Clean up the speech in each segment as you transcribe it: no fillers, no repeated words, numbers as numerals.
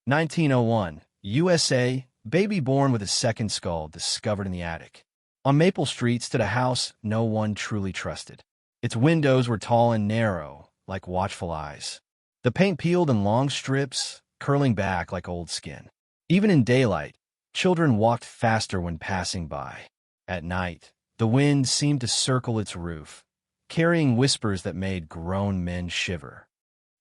1901, USA, baby born with a second skull discovered in the attic. On Maple Street stood a house no one truly trusted. Its windows were tall and narrow, like watchful eyes. The paint peeled in long strips, curling back like old skin. Even in daylight, children walked faster when passing by. At night, the wind seemed to circle its roof, carrying whispers that made grown men shiver.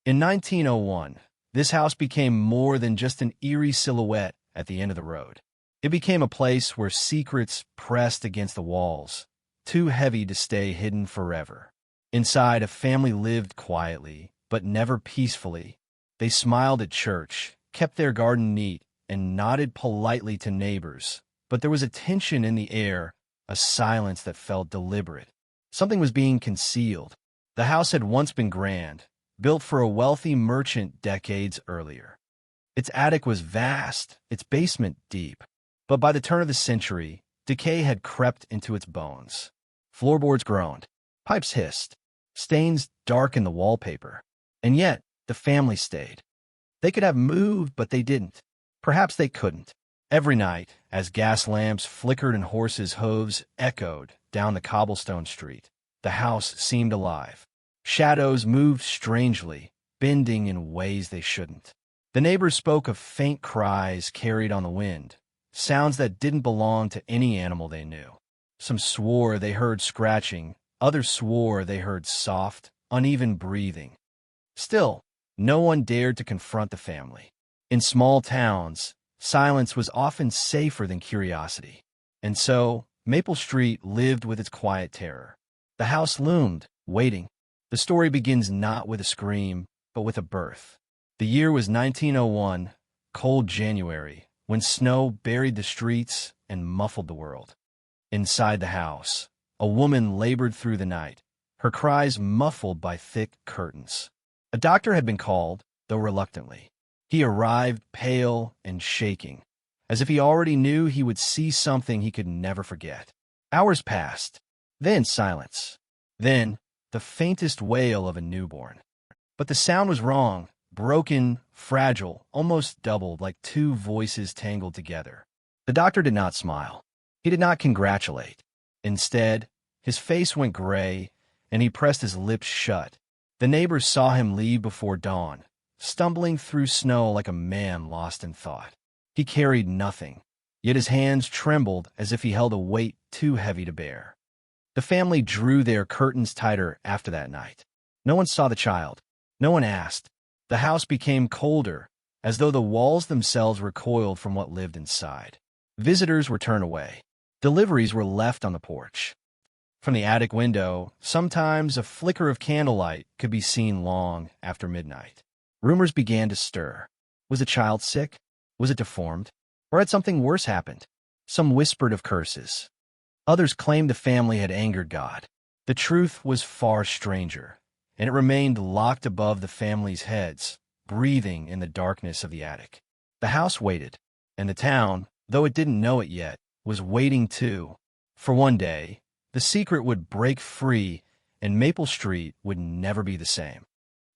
In 1901, this house became more than just an eerie silhouette at the end of the road. It became a place where secrets pressed against the walls, too heavy to stay hidden forever. Inside, a family lived quietly, but never peacefully. They smiled at church, kept their garden neat, and nodded politely to neighbors. But there was a tension in the air, a silence that felt deliberate. Something was being concealed. The house had once been grand, built for a wealthy merchant decades earlier. Its attic was vast, its basement deep. But by the turn of the century, decay had crept into its bones. Floorboards groaned, pipes hissed, stains darkened the wallpaper. And yet, the family stayed. They could have moved, but they didn't. Perhaps they couldn't. Every night, as gas lamps flickered and horses' hooves echoed down the cobblestone street, the house seemed alive. Shadows moved strangely, bending in ways they shouldn't. The neighbors spoke of faint cries carried on the wind, sounds that didn't belong to any animal they knew. Some swore they heard scratching, others swore they heard soft, uneven breathing. Still, no one dared to confront the family. In small towns, silence was often safer than curiosity. And so, Maple Street lived with its quiet terror. The house loomed, waiting. The story begins not with a scream, but with a birth. The year was 1901, cold January, when snow buried the streets and muffled the world. Inside the house, a woman labored through the night, her cries muffled by thick curtains. A doctor had been called, though reluctantly. He arrived pale and shaking, as if he already knew he would see something he could never forget. Hours passed, then silence, then the faintest wail of a newborn. But the sound was wrong, broken, fragile, almost doubled, like two voices tangled together. The doctor did not smile. He did not congratulate. Instead, his face went gray, and he pressed his lips shut. The neighbors saw him leave before dawn, stumbling through snow like a man lost in thought. He carried nothing, yet his hands trembled as if he held a weight too heavy to bear. The family drew their curtains tighter after that night. No one saw the child. No one asked. The house became colder, as though the walls themselves recoiled from what lived inside. Visitors were turned away. Deliveries were left on the porch. From the attic window, sometimes a flicker of candlelight could be seen long after midnight. Rumors began to stir. Was the child sick? Was it deformed? Or had something worse happened? Some whispered of curses. Others claimed the family had angered God. The truth was far stranger, and it remained locked above the family's heads, breathing in the darkness of the attic. The house waited, and the town, though it didn't know it yet, was waiting too. For one day, the secret would break free, and Maple Street would never be the same.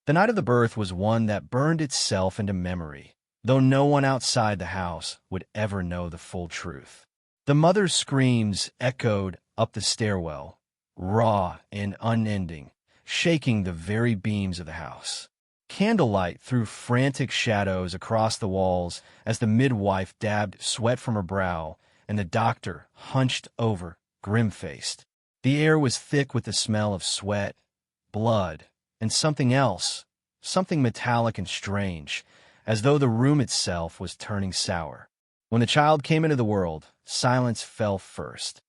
The night of the birth was one that burned itself into memory, though no one outside the house would ever know the full truth. The mother's screams echoed up the stairwell, raw and unending, shaking the very beams of the house. Candlelight threw frantic shadows across the walls as the midwife dabbed sweat from her brow, and the doctor hunched over, grim-faced. The air was thick with the smell of sweat, blood, and something else, something metallic and strange, as though the room itself was turning sour. When the child came into the world, silence fell first.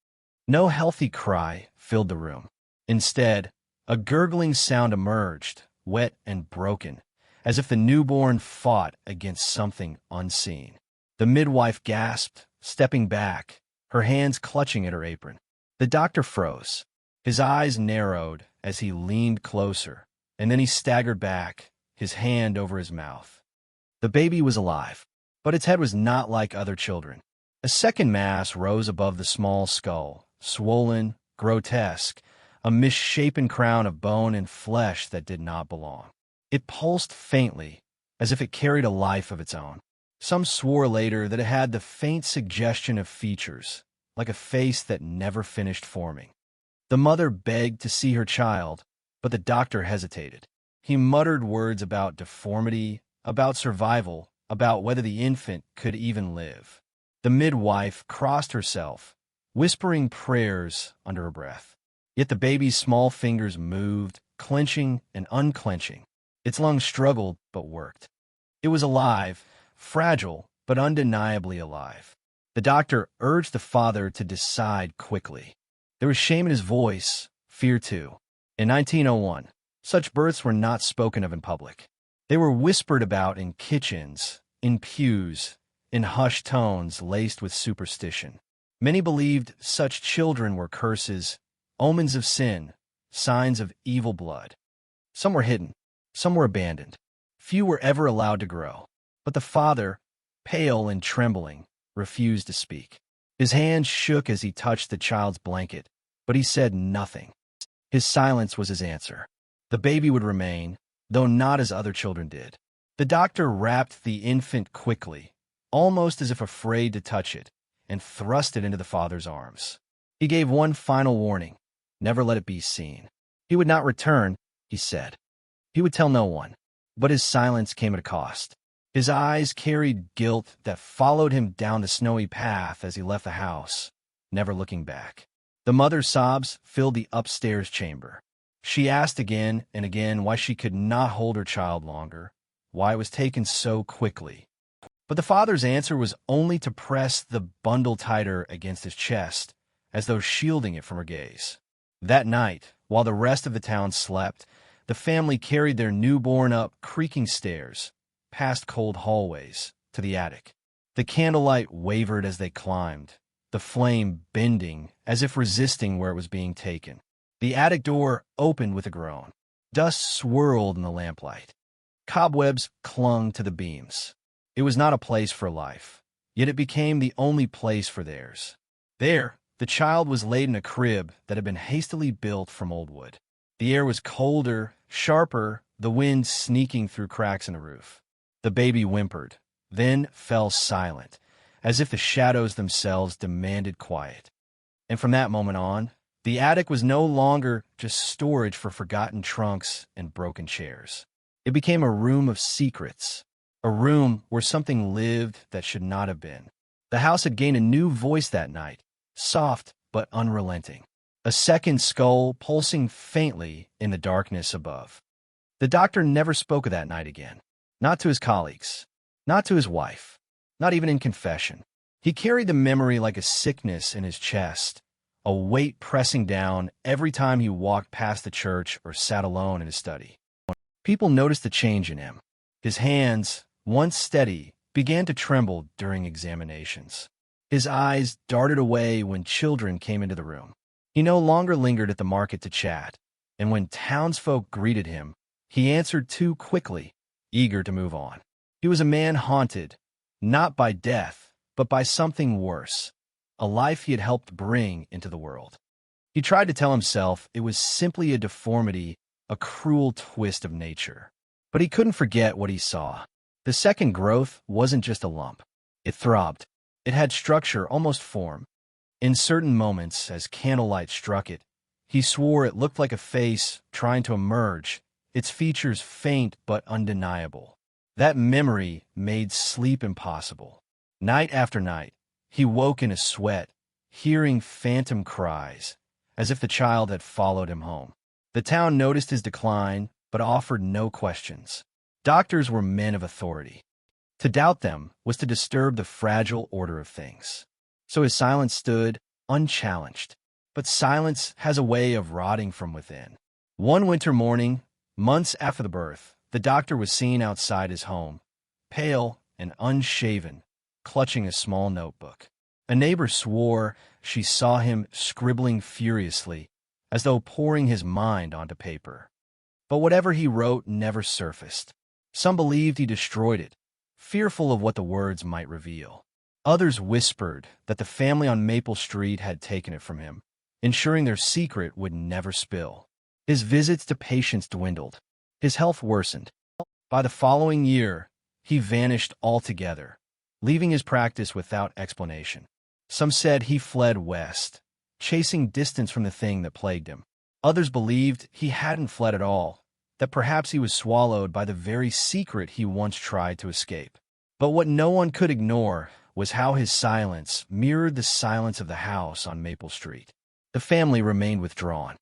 No healthy cry filled the room. Instead, a gurgling sound emerged, wet and broken, as if the newborn fought against something unseen. The midwife gasped, stepping back, her hands clutching at her apron. The doctor froze. His eyes narrowed as he leaned closer, and then he staggered back, his hand over his mouth. The baby was alive, but its head was not like other children. A second mass rose above the small skull, swollen, grotesque, a misshapen crown of bone and flesh that did not belong. It pulsed faintly, as if it carried a life of its own. Some swore later that it had the faint suggestion of features, like a face that never finished forming. The mother begged to see her child, but the doctor hesitated. He muttered words about deformity, about survival, about whether the infant could even live. The midwife crossed herself, whispering prayers under her breath. Yet the baby's small fingers moved, clenching and unclenching. Its lungs struggled but worked. It was alive, fragile, but undeniably alive. The doctor urged the father to decide quickly. There was shame in his voice, fear too. In 1901, such births were not spoken of in public. They were whispered about in kitchens, in pews, in hushed tones laced with superstition. Many believed such children were curses, omens of sin, signs of evil blood. Some were hidden, some were abandoned. Few were ever allowed to grow. But the father, pale and trembling, refused to speak. His hand shook as he touched the child's blanket, but he said nothing. His silence was his answer. The baby would remain, though not as other children did. The doctor wrapped the infant quickly, almost as if afraid to touch it, and thrust it into the father's arms. He gave one final warning: never let it be seen. He would not return, he said. He would tell no one. But his silence came at a cost. His eyes carried guilt that followed him down the snowy path as he left the house, never looking back. The mother's sobs filled the upstairs chamber. She asked again and again why she could not hold her child longer, why it was taken so quickly. But the father's answer was only to press the bundle tighter against his chest, as though shielding it from her gaze. That night, while the rest of the town slept, the family carried their newborn up creaking stairs, past cold hallways, to the attic. The candlelight wavered as they climbed, the flame bending as if resisting where it was being taken. The attic door opened with a groan. Dust swirled in the lamplight. Cobwebs clung to the beams. It was not a place for life, yet it became the only place for theirs. There, the child was laid in a crib that had been hastily built from old wood. The air was colder, sharper, the wind sneaking through cracks in the roof. The baby whimpered, then fell silent, as if the shadows themselves demanded quiet. And from that moment on, the attic was no longer just storage for forgotten trunks and broken chairs. It became a room of secrets, a room where something lived that should not have been. The house had gained a new voice that night, soft but unrelenting, a second skull pulsing faintly in the darkness above. The doctor never spoke of that night again, not to his colleagues, not to his wife, not even in confession. He carried the memory like a sickness in his chest, a weight pressing down every time he walked past the church or sat alone in his study. People noticed the change in him. His hands, once steady, began to tremble during examinations. His eyes darted away when children came into the room. He no longer lingered at the market to chat, and when townsfolk greeted him, he answered too quickly, eager to move on. He was a man haunted, not by death, but by something worse, a life he had helped bring into the world. He tried to tell himself it was simply a deformity, a cruel twist of nature. But he couldn't forget what he saw. The second growth wasn't just a lump. It throbbed. It had structure, almost form. In certain moments, as candlelight struck it, he swore it looked like a face trying to emerge, its features faint but undeniable. That memory made sleep impossible. Night after night, he woke in a sweat, hearing phantom cries, as if the child had followed him home. The town noticed his decline, but offered no questions. Doctors were men of authority. To doubt them was to disturb the fragile order of things. So his silence stood, unchallenged. But silence has a way of rotting from within. One winter morning, months after the birth, the doctor was seen outside his home, pale and unshaven, clutching a small notebook. A neighbor swore she saw him scribbling furiously, as though pouring his mind onto paper. But whatever he wrote never surfaced. Some believed he destroyed it, fearful of what the words might reveal. Others whispered that the family on Maple Street had taken it from him, ensuring their secret would never spill. His visits to patients dwindled. His health worsened. By the following year, he vanished altogether, leaving his practice without explanation. Some said he fled west, chasing distance from the thing that plagued him. Others believed he hadn't fled at all, that perhaps he was swallowed by the very secret he once tried to escape. But what no one could ignore was how his silence mirrored the silence of the house on Maple Street. The family remained withdrawn,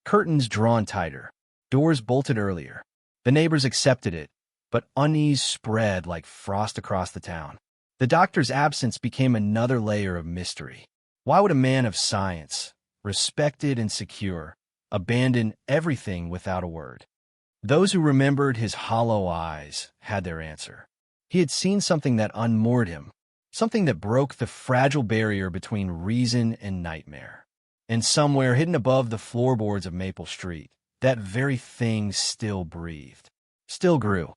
curtains drawn tighter, doors bolted earlier. The neighbors accepted it, but unease spread like frost across the town. The doctor's absence became another layer of mystery. Why would a man of science, respected and secure, abandon everything without a word? Those who remembered his hollow eyes had their answer. He had seen something that unmoored him, something that broke the fragile barrier between reason and nightmare. And somewhere hidden above the floorboards of Maple Street, that very thing still breathed, still grew.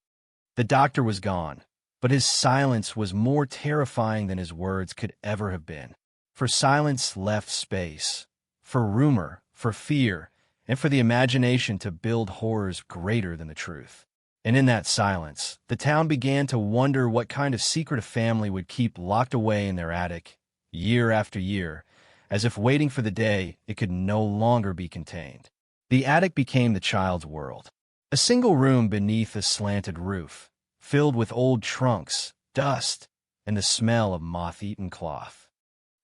The doctor was gone, but his silence was more terrifying than his words could ever have been. For silence left space, for rumor, for fear, and for the imagination to build horrors greater than the truth. And in that silence, the town began to wonder what kind of secret a family would keep locked away in their attic, year after year, as if waiting for the day it could no longer be contained. The attic became the child's world, a single room beneath a slanted roof, filled with old trunks, dust, and the smell of moth-eaten cloth.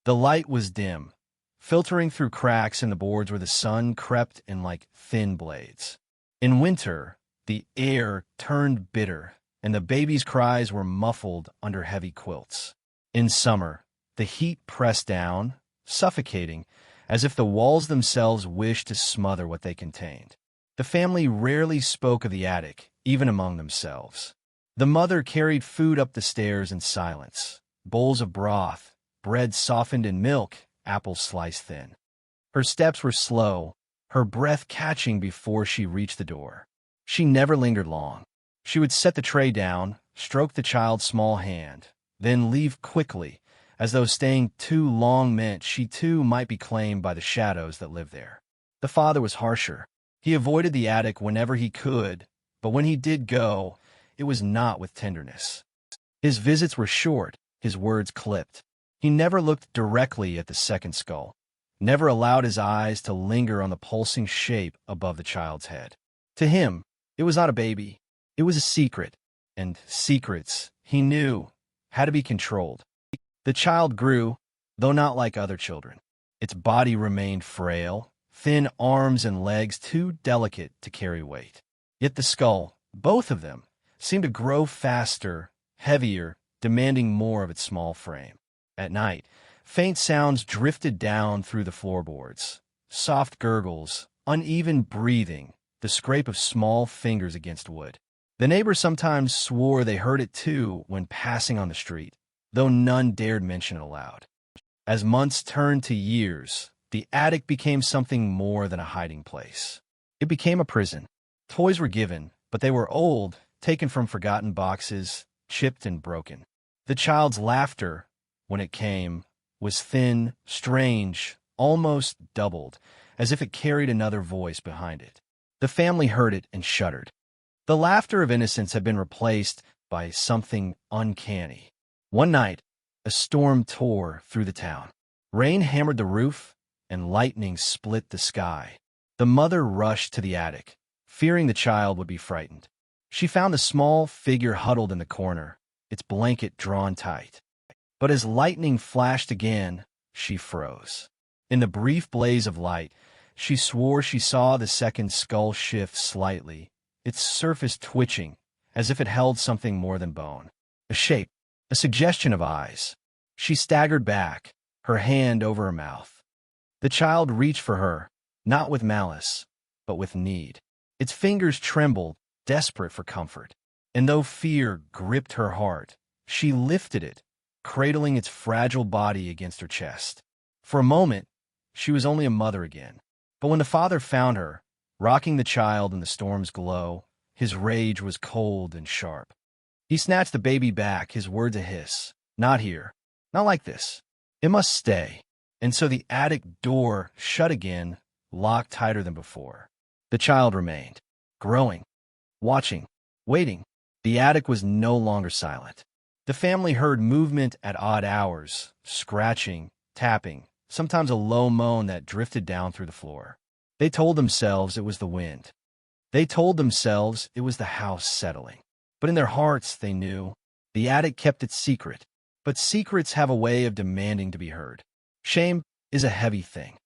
The light was dim, filtering through cracks in the boards where the sun crept in like thin blades. In winter, the air turned bitter, and the baby's cries were muffled under heavy quilts. In summer, the heat pressed down, suffocating, as if the walls themselves wished to smother what they contained. The family rarely spoke of the attic, even among themselves. The mother carried food up the stairs in silence, bowls of broth, bread softened in milk, apples sliced thin. Her steps were slow, her breath catching before she reached the door. She never lingered long. She would set the tray down, stroke the child's small hand, then leave quickly, as though staying too long meant she too might be claimed by the shadows that lived there. The father was harsher. He avoided the attic whenever he could, but when he did go, it was not with tenderness. His visits were short, his words clipped. He never looked directly at the second skull, never allowed his eyes to linger on the pulsing shape above the child's head. To him, it was not a baby. It was a secret, and secrets, he knew, had to be controlled. The child grew, though not like other children. Its body remained frail, thin arms and legs too delicate to carry weight. Yet the skull, both of them, seemed to grow faster, heavier, demanding more of its small frame. At night, faint sounds drifted down through the floorboards. Soft gurgles, uneven breathing, the scrape of small fingers against wood. The neighbors sometimes swore they heard it too when passing on the street, though none dared mention it aloud. As months turned to years, the attic became something more than a hiding place. It became a prison. Toys were given, but they were old, taken from forgotten boxes, chipped and broken. The child's laughter, when it came, was thin, strange, almost doubled, as if it carried another voice behind it. The family heard it and shuddered. The laughter of innocence had been replaced by something uncanny. One night, a storm tore through the town. Rain hammered the roof, and lightning split the sky. The mother rushed to the attic, fearing the child would be frightened. She found the small figure huddled in the corner, its blanket drawn tight. But as lightning flashed again, she froze. In the brief blaze of light, she swore she saw the second skull shift slightly, its surface twitching, as if it held something more than bone. A shape, a suggestion of eyes. She staggered back, her hand over her mouth. The child reached for her, not with malice, but with need. Its fingers trembled, desperate for comfort. And though fear gripped her heart, she lifted it, cradling its fragile body against her chest. For a moment, she was only a mother again. But when the father found her, rocking the child in the storm's glow, his rage was cold and sharp. He snatched the baby back, his words a hiss. Not here. Not like this. It must stay. And so the attic door shut again, locked tighter than before. The child remained, growing, watching, waiting. The attic was no longer silent. The family heard movement at odd hours, scratching, tapping, sometimes a low moan that drifted down through the floor. They told themselves it was the wind. They told themselves it was the house settling. But in their hearts, they knew. The attic kept its secret. But secrets have a way of demanding to be heard. Shame is a heavy thing.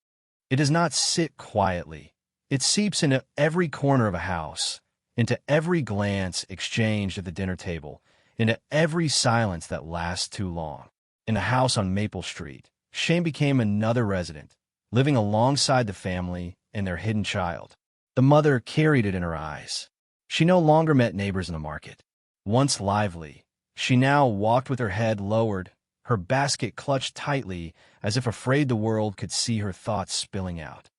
It does not sit quietly. It seeps into every corner of a house, into every glance exchanged at the dinner table, into every silence that lasts too long. In a house on Maple Street, shame became another resident, living alongside the family and their hidden child. The mother carried it in her eyes. She no longer met neighbors in the market. Once lively, she now walked with her head lowered, her basket clutched tightly as if afraid the world could see her thoughts spilling out.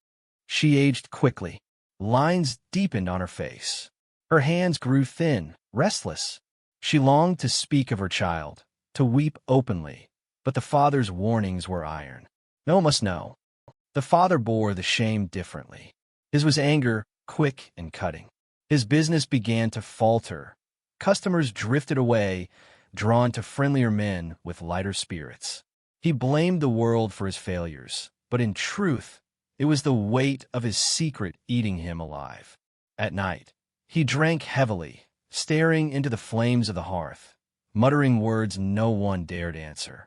She aged quickly. Lines deepened on her face. Her hands grew thin, restless. She longed to speak of her child, to weep openly, but the father's warnings were iron. No one must know. The father bore the shame differently. His was anger, quick and cutting. His business began to falter. Customers drifted away, drawn to friendlier men with lighter spirits. He blamed the world for his failures, but in truth, it was the weight of his secret eating him alive. At night, he drank heavily, staring into the flames of the hearth, muttering words no one dared answer.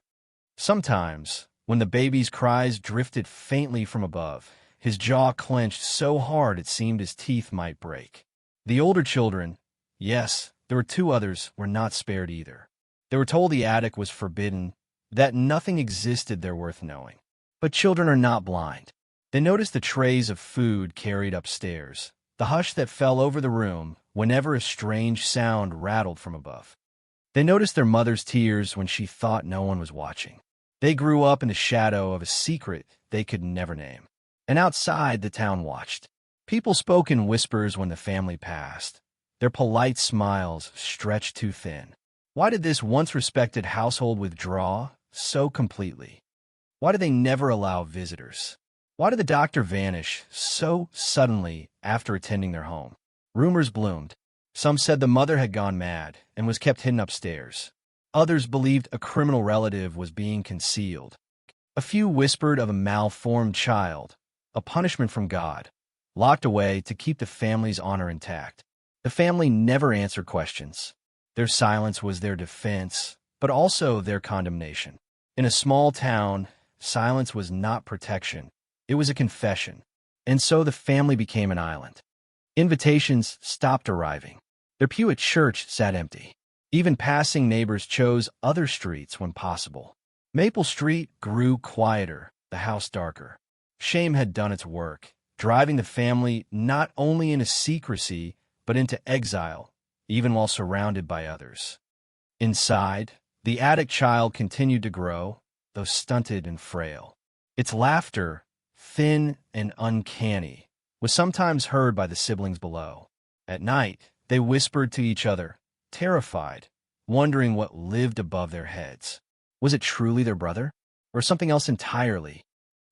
Sometimes, when the baby's cries drifted faintly from above, his jaw clenched so hard it seemed his teeth might break. The older children, yes, there were two others, were not spared either. They were told the attic was forbidden, that nothing existed there worth knowing. But children are not blind. They noticed the trays of food carried upstairs, the hush that fell over the room whenever a strange sound rattled from above. They noticed their mother's tears when she thought no one was watching. They grew up in the shadow of a secret they could never name. And outside, the town watched. People spoke in whispers when the family passed. Their polite smiles stretched too thin. Why did this once respected household withdraw so completely? Why did they never allow visitors? Why did the doctor vanish so suddenly after attending their home? Rumors bloomed. Some said the mother had gone mad and was kept hidden upstairs. Others believed a criminal relative was being concealed. A few whispered of a malformed child, a punishment from God, locked away to keep the family's honor intact. The family never answered questions. Their silence was their defense, but also their condemnation. In a small town, silence was not protection. It was a confession. And so the family became an island. Invitations stopped arriving. Their pew at church sat empty. Even passing neighbors chose other streets when possible. Maple Street grew quieter, the house darker. Shame had done its work, driving the family not only into secrecy, but into exile, even while surrounded by others. Inside, the attic child continued to grow, though stunted and frail. Its laughter, thin and uncanny, was sometimes heard by the siblings below. At night, they whispered to each other, terrified, wondering what lived above their heads. Was it truly their brother, or something else entirely?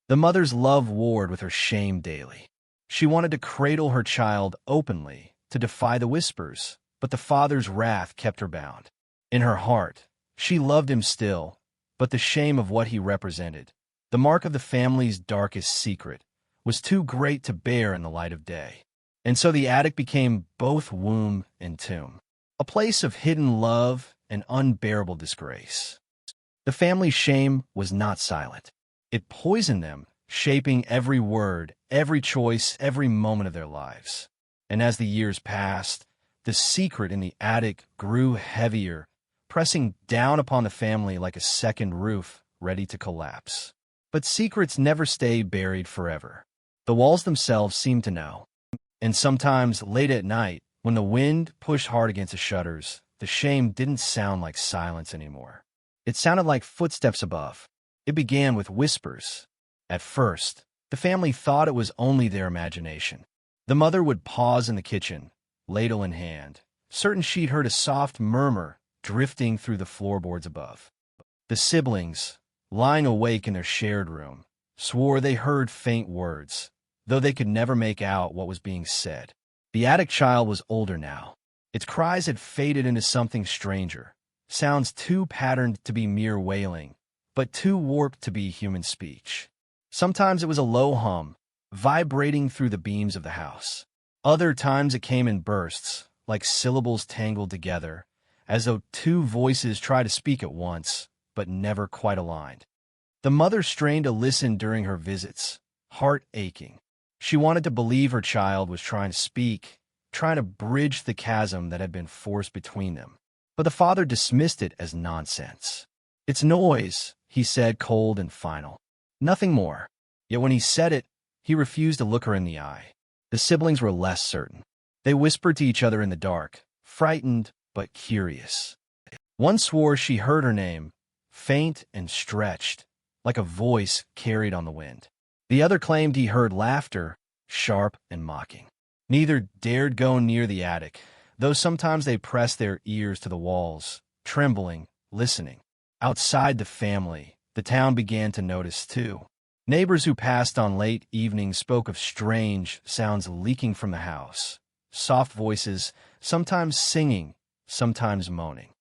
The mother's love warred with her shame daily. She wanted to cradle her child openly, to defy the whispers, but the father's wrath kept her bound. In her heart, she loved him still, but the shame of what he represented, the mark of the family's darkest secret, was too great to bear in the light of day. And so the attic became both womb and tomb, a place of hidden love and unbearable disgrace. The family's shame was not silent. It poisoned them, shaping every word, every choice, every moment of their lives. And as the years passed, the secret in the attic grew heavier, pressing down upon the family like a second roof ready to collapse. But secrets never stay buried forever. The walls themselves seemed to know. And sometimes, late at night, when the wind pushed hard against the shutters, the shame didn't sound like silence anymore. It sounded like footsteps above. It began with whispers. At first, the family thought it was only their imagination. The mother would pause in the kitchen, ladle in hand, certain she'd heard a soft murmur drifting through the floorboards above. The siblings, lying awake in their shared room, swore they heard faint words, though they could never make out what was being said. The attic child was older now. Its cries had faded into something stranger, sounds too patterned to be mere wailing, but too warped to be human speech. Sometimes it was a low hum, vibrating through the beams of the house. Other times it came in bursts, like syllables tangled together, as though two voices tried to speak at once, but never quite aligned. The mother strained to listen during her visits, heart aching. She wanted to believe her child was trying to speak, trying to bridge the chasm that had been forced between them. But the father dismissed it as nonsense. "It's noise," he said, cold and final. Nothing more. Yet when he said it, he refused to look her in the eye. The siblings were less certain. They whispered to each other in the dark, frightened but curious. One swore she heard her name, faint and stretched, like a voice carried on the wind. The other claimed he heard laughter, sharp and mocking. Neither dared go near the attic, though sometimes they pressed their ears to the walls, trembling, listening. Outside the family, the town began to notice too. Neighbors who passed on late evenings spoke of strange sounds leaking from the house, soft voices, sometimes singing, sometimes moaning.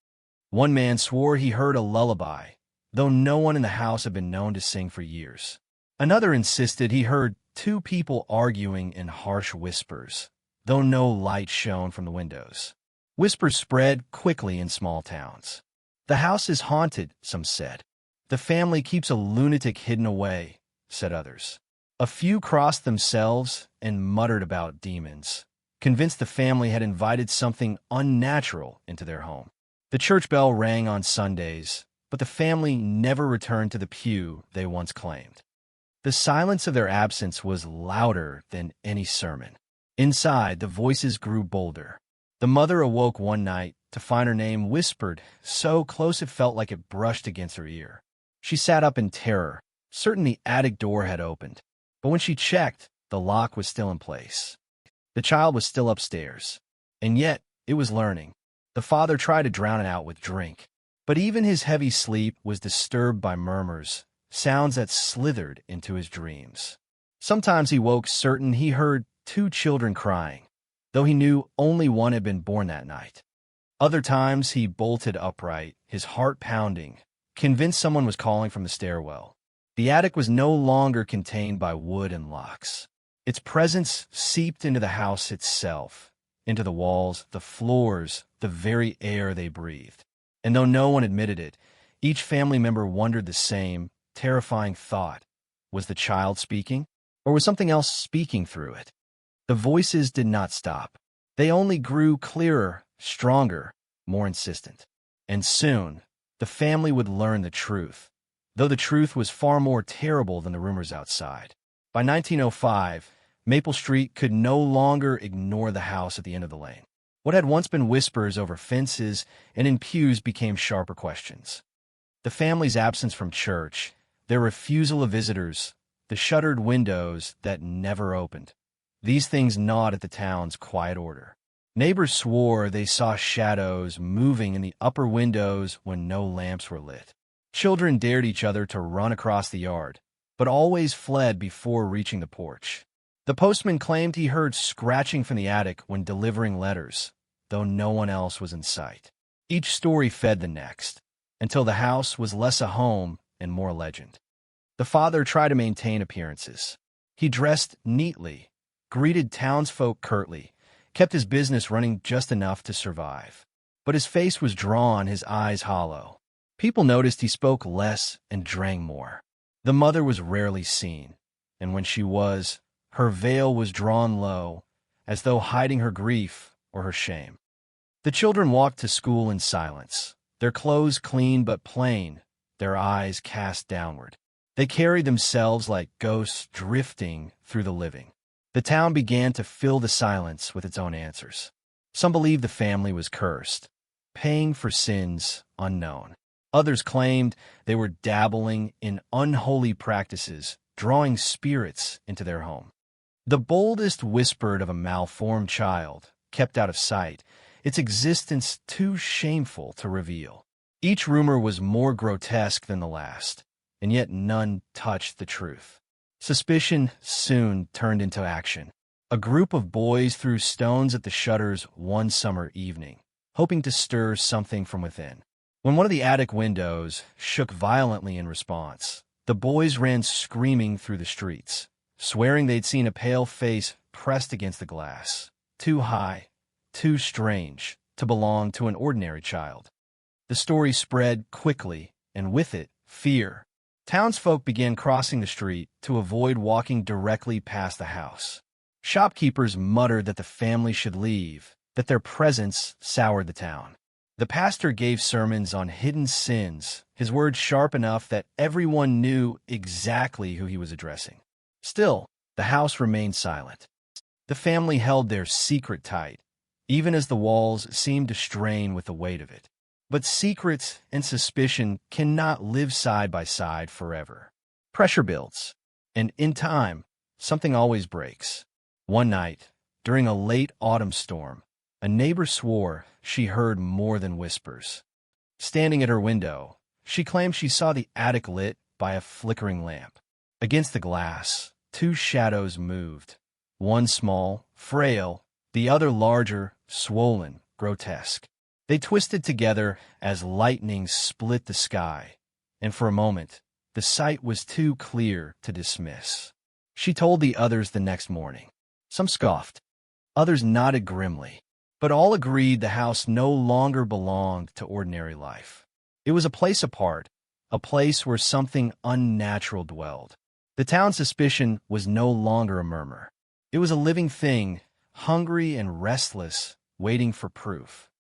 One man swore he heard a lullaby, though no one in the house had been known to sing for years. Another insisted he heard two people arguing in harsh whispers, though no light shone from the windows. Whispers spread quickly in small towns. "The house is haunted," some said. "The family keeps a lunatic hidden away," said others. A few crossed themselves and muttered about demons, convinced the family had invited something unnatural into their home. The church bell rang on Sundays, but the family never returned to the pew they once claimed. The silence of their absence was louder than any sermon. Inside, the voices grew bolder. The mother awoke one night to find her name whispered so close it felt like it brushed against her ear. She sat up in terror, certain the attic door had opened. But when she checked, the lock was still in place. The child was still upstairs, and yet it was learning. The father tried to drown it out with drink, but even his heavy sleep was disturbed by murmurs, sounds that slithered into his dreams. Sometimes he woke certain he heard two children crying, though he knew only one had been born that night. Other times he bolted upright, his heart pounding, convinced someone was calling from the stairwell. The attic was no longer contained by wood and locks. Its presence seeped into the house itself, into the walls, the floors, the very air they breathed. And though no one admitted it, each family member wondered the same terrifying thought. Was the child speaking? Or was something else speaking through it? The voices did not stop. They only grew clearer, stronger, more insistent. And soon, the family would learn the truth, though the truth was far more terrible than the rumors outside. By 1905, Maple Street could no longer ignore the house at the end of the lane. What had once been whispers over fences and in pews became sharper questions. The family's absence from church, their refusal of visitors, the shuttered windows that never opened. These things gnawed at the town's quiet order. Neighbors swore they saw shadows moving in the upper windows when no lamps were lit. Children dared each other to run across the yard, but always fled before reaching the porch. The postman claimed he heard scratching from the attic when delivering letters, though no one else was in sight. Each story fed the next, until the house was less a home and more a legend. The father tried to maintain appearances. He dressed neatly, greeted townsfolk curtly, kept his business running just enough to survive. But his face was drawn, his eyes hollow. People noticed he spoke less and drank more. The mother was rarely seen, and when she was, her veil was drawn low, as though hiding her grief or her shame. The children walked to school in silence, their clothes clean but plain, their eyes cast downward. They carried themselves like ghosts drifting through the living. The town began to fill the silence with its own answers. Some believed the family was cursed, paying for sins unknown. Others claimed they were dabbling in unholy practices, drawing spirits into their home. The boldest whispered of a malformed child, kept out of sight, its existence too shameful to reveal. Each rumor was more grotesque than the last, and yet none touched the truth. Suspicion soon turned into action. A group of boys threw stones at the shutters one summer evening, hoping to stir something from within. When one of the attic windows shook violently in response, the boys ran screaming through the streets, swearing they'd seen a pale face pressed against the glass, too high, too strange to belong to an ordinary child. The story spread quickly, and with it, fear. Townsfolk began crossing the street to avoid walking directly past the house. Shopkeepers muttered that the family should leave, that their presence soured the town. The pastor gave sermons on hidden sins, his words sharp enough that everyone knew exactly who he was addressing. Still, the house remained silent. The family held their secret tight, even as the walls seemed to strain with the weight of it. But secrets and suspicion cannot live side by side forever. Pressure builds, and in time, something always breaks. One night, during a late autumn storm, a neighbor swore she heard more than whispers. Standing at her window, she claimed she saw the attic lit by a flickering lamp. Against the glass, two shadows moved, one small, frail, the other larger, swollen, grotesque. They twisted together as lightning split the sky, and for a moment, the sight was too clear to dismiss. She told the others the next morning. Some scoffed, others nodded grimly, but all agreed the house no longer belonged to ordinary life. It was a place apart, a place where something unnatural dwelled. The town's suspicion was no longer a murmur. It was a living thing, hungry and restless, waiting for proof.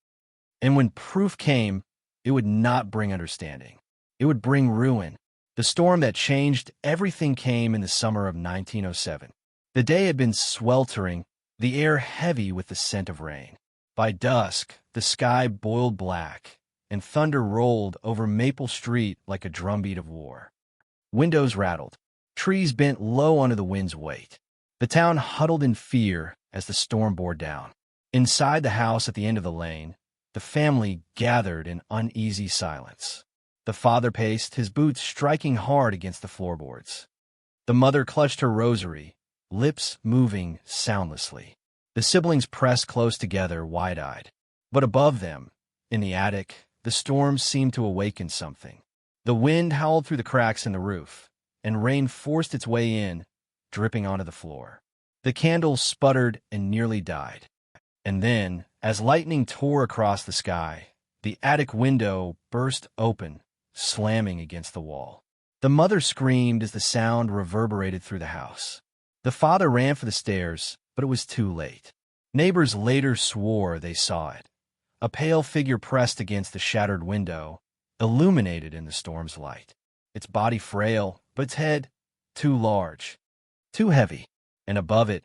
And when proof came, it would not bring understanding. It would bring ruin. The storm that changed everything came in the summer of 1907. The day had been sweltering, the air heavy with the scent of rain. By dusk, the sky boiled black, and thunder rolled over Maple Street like a drumbeat of war. Windows rattled. Trees bent low under the wind's weight. The town huddled in fear as the storm bore down. Inside the house at the end of the lane, the family gathered in uneasy silence. The father paced, his boots striking hard against the floorboards. The mother clutched her rosary, lips moving soundlessly. The siblings pressed close together, wide-eyed. But above them, in the attic, the storm seemed to awaken something. The wind howled through the cracks in the roof, and rain forced its way in, dripping onto the floor. The candles sputtered and nearly died. And then, as lightning tore across the sky, the attic window burst open, slamming against the wall. The mother screamed as the sound reverberated through the house. The father ran for the stairs, but it was too late. Neighbors later swore they saw it. A pale figure pressed against the shattered window, illuminated in the storm's light. Its body frail, but its head too large, too heavy, and above it,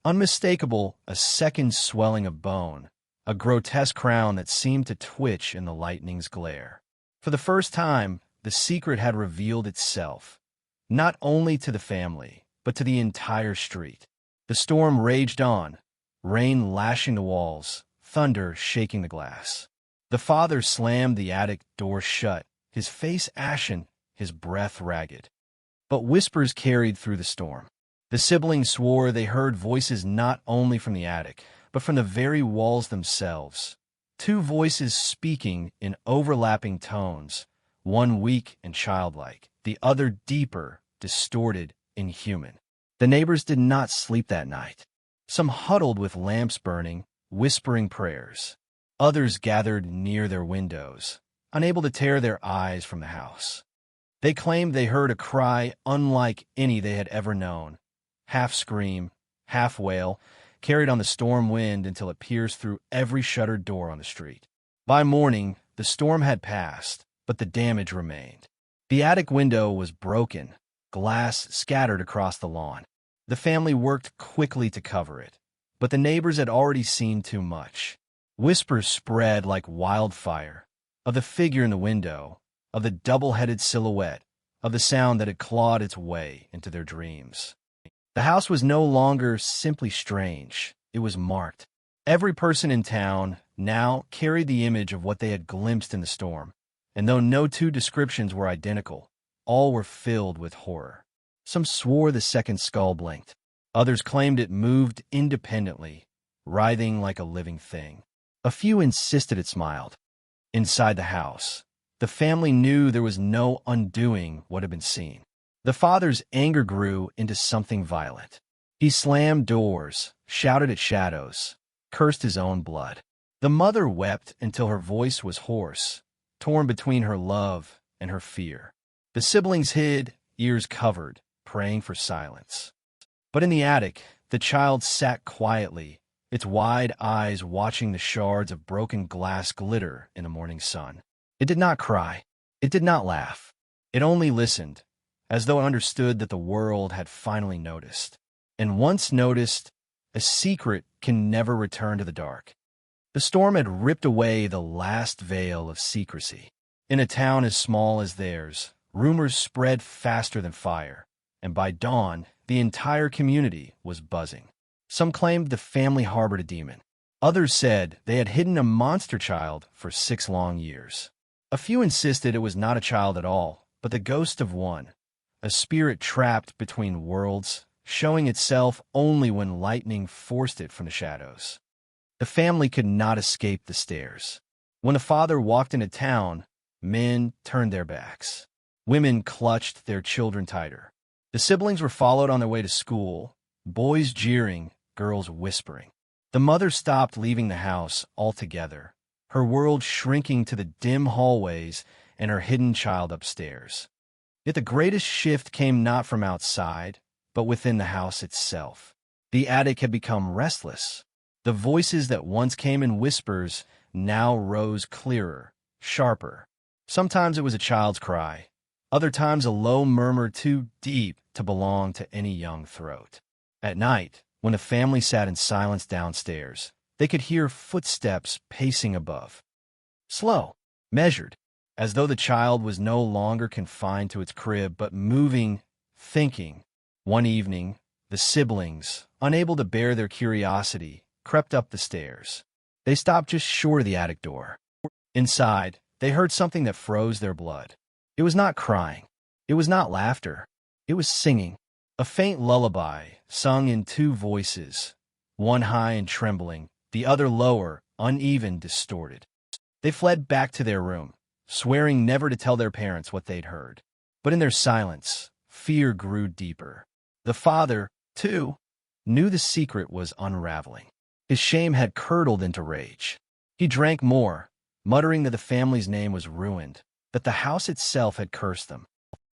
unmistakable, a second swelling of bone, a grotesque crown that seemed to twitch in the lightning's glare. For the first time, the secret had revealed itself, not only to the family, but to the entire street. The storm raged on, rain lashing the walls, thunder shaking the glass. The father slammed the attic door shut, his face ashen, his breath ragged. But whispers carried through the storm. The siblings swore they heard voices not only from the attic, but from the very walls themselves. Two voices speaking in overlapping tones, one weak and childlike, the other deeper, distorted, inhuman. The neighbors did not sleep that night. Some huddled with lamps burning, whispering prayers. Others gathered near their windows, unable to tear their eyes from the house. They claimed they heard a cry unlike any they had ever known, half scream, half wail, carried on the storm wind until it pierced through every shuttered door on the street. By morning, the storm had passed, but the damage remained. The attic window was broken, glass scattered across the lawn. The family worked quickly to cover it, but the neighbors had already seen too much. Whispers spread like wildfire of the figure in the window, of the double-headed silhouette, of the sound that had clawed its way into their dreams. The house was no longer simply strange, it was marked. Every person in town now carried the image of what they had glimpsed in the storm, and though no two descriptions were identical, all were filled with horror. Some swore the second skull blinked. Others claimed it moved independently, writhing like a living thing. A few insisted it smiled. Inside the house, The family knew there was no undoing what had been seen. The father's anger grew into something violent. He slammed doors, shouted at shadows, cursed his own blood. The mother wept until her voice was hoarse, torn between her love and her fear. The siblings hid, ears covered, praying for silence. But in the attic, the child sat quietly, its wide eyes watching the shards of broken glass glitter in the morning sun. It did not cry. It did not laugh. It only listened, as though it understood that the world had finally noticed. And once noticed, a secret can never return to the dark. The storm had ripped away the last veil of secrecy. In a town as small as theirs, rumors spread faster than fire, and by dawn, the entire community was buzzing. Some claimed the family harbored a demon. Others said they had hidden a monster child for 6 long years. A few insisted it was not a child at all, but the ghost of one, a spirit trapped between worlds, showing itself only when lightning forced it from the shadows. The family could not escape the stares. When the father walked into town, men turned their backs. Women clutched their children tighter. The siblings were followed on their way to school, boys jeering, girls whispering. The mother stopped leaving the house altogether, her world shrinking to the dim hallways and her hidden child upstairs. Yet the greatest shift came not from outside, but within the house itself. The attic had become restless. The voices that once came in whispers now rose clearer, sharper. Sometimes it was a child's cry, other times a low murmur too deep to belong to any young throat. At night, when the family sat in silence downstairs, they could hear footsteps pacing above. Slow, measured, as though the child was no longer confined to its crib, but moving, thinking. One evening, the siblings, unable to bear their curiosity, crept up the stairs. They stopped just short of the attic door. Inside, they heard something that froze their blood. It was not crying. It was not laughter. It was singing. A faint lullaby, sung in 2 voices, one high and trembling, the other lower, uneven, distorted. They fled back to their room, swearing never to tell their parents what they'd heard. But in their silence, fear grew deeper. The father, too, knew the secret was unraveling. His shame had curdled into rage. He drank more, muttering that the family's name was ruined, that the house itself had cursed them.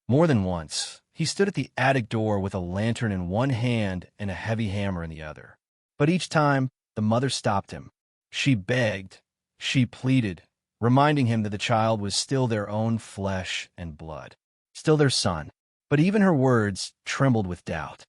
More than once, he stood at the attic door with a lantern in one hand and a heavy hammer in the other. But each time, the mother stopped him. She begged, she pleaded, reminding him that the child was still their own flesh and blood, still their son. But even her words trembled with doubt.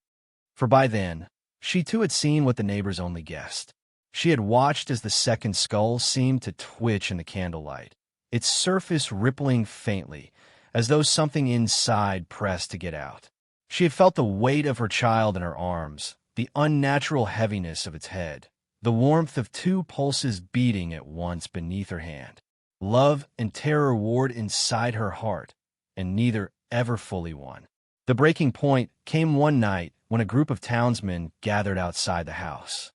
For by then, she too had seen what the neighbors only guessed. She had watched as the second skull seemed to twitch in the candlelight, its surface rippling faintly, as though something inside pressed to get out. She had felt the weight of her child in her arms, the unnatural heaviness of its head, the warmth of 2 pulses beating at once beneath her hand. Love and terror warred inside her heart, and neither ever fully won. The breaking point came one night when a group of townsmen gathered outside the house.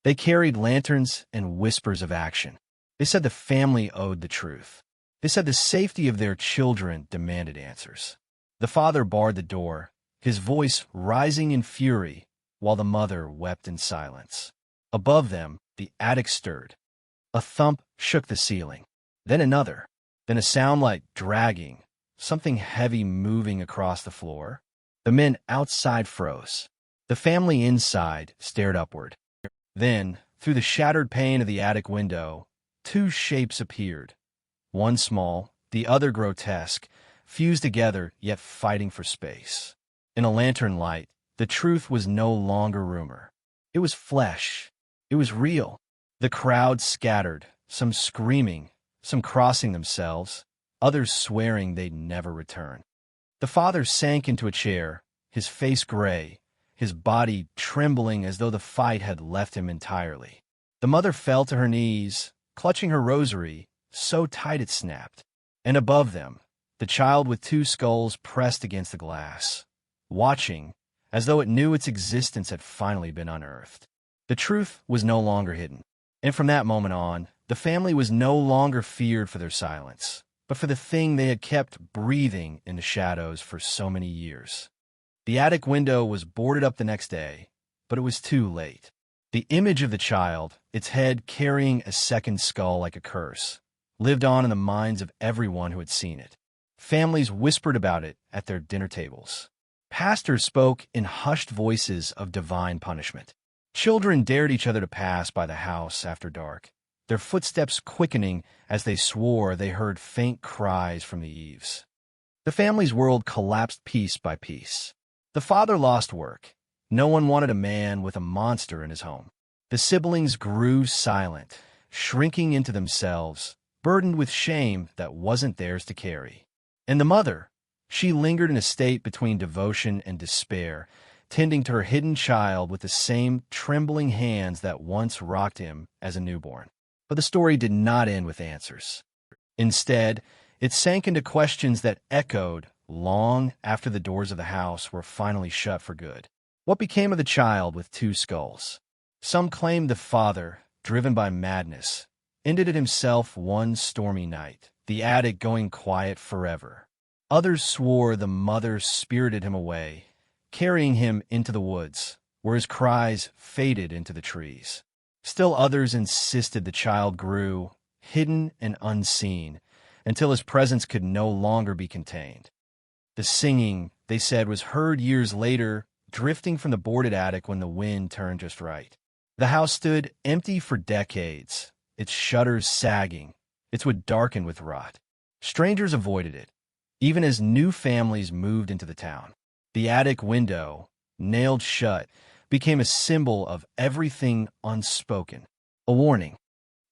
They carried lanterns and whispers of action. They said the family owed the truth. They said the safety of their children demanded answers. The father barred the door, his voice rising in fury, while the mother wept in silence. Above them, the attic stirred. A thump shook the ceiling, then another, then a sound like dragging, something heavy moving across the floor. The men outside froze. The family inside stared upward. Then, through the shattered pane of the attic window, 2 shapes appeared. One small, the other grotesque, fused together yet fighting for space. In a lantern light, the truth was no longer rumor. It was flesh. It was real. The crowd scattered, some screaming, some crossing themselves, others swearing they'd never return. The father sank into a chair, his face gray, his body trembling as though the fight had left him entirely. The mother fell to her knees, clutching her rosary, so tight it snapped. And above them, the child with 2 skulls pressed against the glass, watching, as though it knew its existence had finally been unearthed. The truth was no longer hidden, and from that moment on, the family was no longer feared for their silence. but for the thing they had kept breathing in the shadows for so many years. The attic window was boarded up the next day, but it was too late. The image of the child, its head carrying a second skull like a curse, lived on in the minds of everyone who had seen it. Families whispered about it at their dinner tables. Pastors spoke in hushed voices of divine punishment. Children dared each other to pass by the house after dark, their footsteps quickening as they swore they heard faint cries from the eaves. The family's world collapsed piece by piece. The father lost work. No one wanted a man with a monster in his home. The siblings grew silent, shrinking into themselves, burdened with shame that wasn't theirs to carry. And the mother, she lingered in a state between devotion and despair, tending to her hidden child with the same trembling hands that once rocked him as a newborn. But the story did not end with answers. Instead, it sank into questions that echoed long after the doors of the house were finally shut for good. What became of the child with two skulls? Some claimed the father, driven by madness, ended it himself one stormy night, the attic going quiet forever. Others swore the mother spirited him away, carrying him into the woods, where his cries faded into the trees. Still others insisted the child grew, hidden and unseen, until his presence could no longer be contained. The singing, they said, was heard years later, drifting from the boarded attic when the wind turned just right. The house stood empty for decades, its shutters sagging, its wood darkened with rot. Strangers avoided it, even as new families moved into the town. The attic window, nailed shut, became a symbol of everything unspoken, a warning,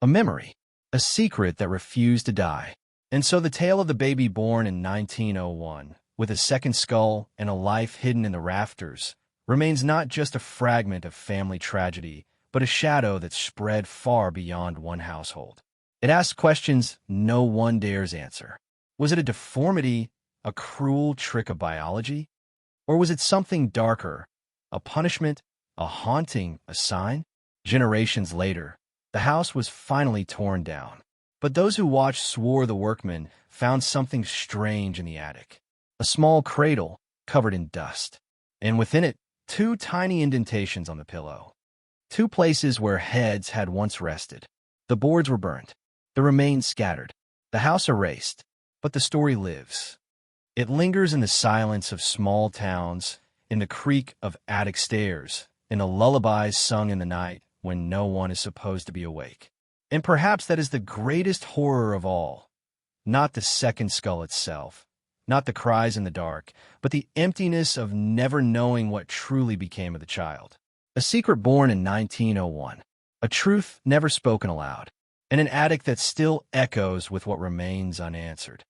a memory, a secret that refused to die. And so the tale of the baby born in 1901, with a second skull and a life hidden in the rafters, remains not just a fragment of family tragedy, but a shadow that spread far beyond one household. It asks questions no one dares answer. Was it a deformity, a cruel trick of biology? Or was it something darker, a punishment, a haunting, a sign? Generations later, the house was finally torn down. But those who watched swore the workmen found something strange in the attic. A small cradle covered in dust, and within it, two tiny indentations on the pillow. Two places where heads had once rested. The boards were burnt, the remains scattered, the house erased, but the story lives. It lingers in the silence of small towns, in the creak of attic stairs, in the lullabies sung in the night when no one is supposed to be awake. And perhaps that is the greatest horror of all. Not the second skull itself, not the cries in the dark, but the emptiness of never knowing what truly became of the child. A secret born in 1901, a truth never spoken aloud, and an attic that still echoes with what remains unanswered.